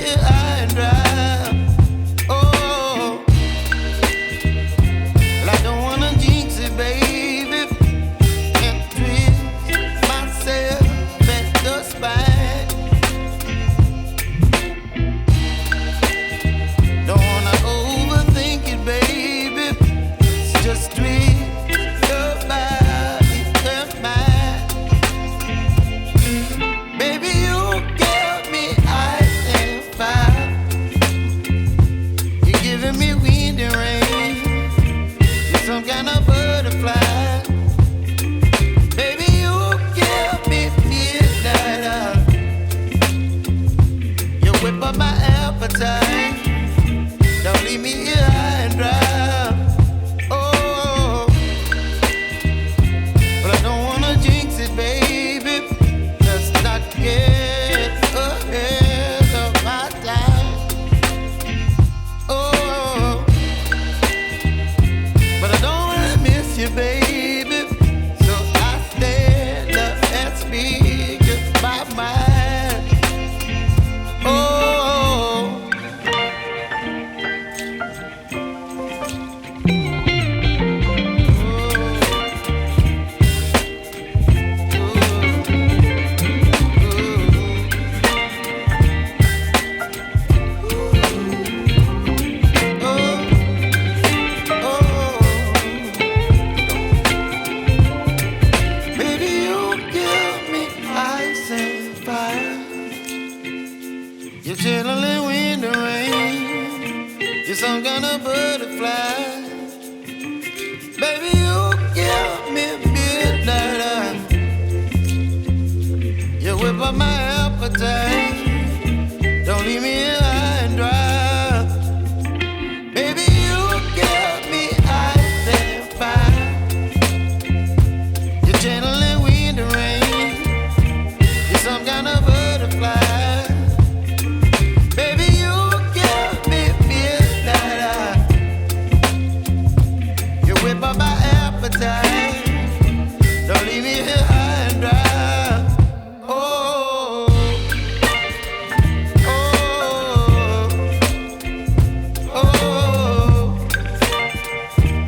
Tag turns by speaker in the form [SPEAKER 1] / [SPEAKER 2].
[SPEAKER 1] here high and dry. Oh, well, I don't wanna jinx it, baby, and twist myself at the spine. Don't wanna overthink it, baby. It's just twist your body and mine. Baby, you give me ice and fire. You're giving me wind and rain. You're some kind of butterfly. Baby, you give me midnight. You whip up my appetite. Don't leave me here high and dry. Oh, but I don't wanna jinx it, baby. Let's not get ahead of my time. Oh, but I don't wanna miss you, baby. So I stand up and speak my mind. Oh. Baby, you give me ice and fire. You're chilling wind and rain. You're some kind of butterfly. Baby, you give me midnight. You whip up my appetite.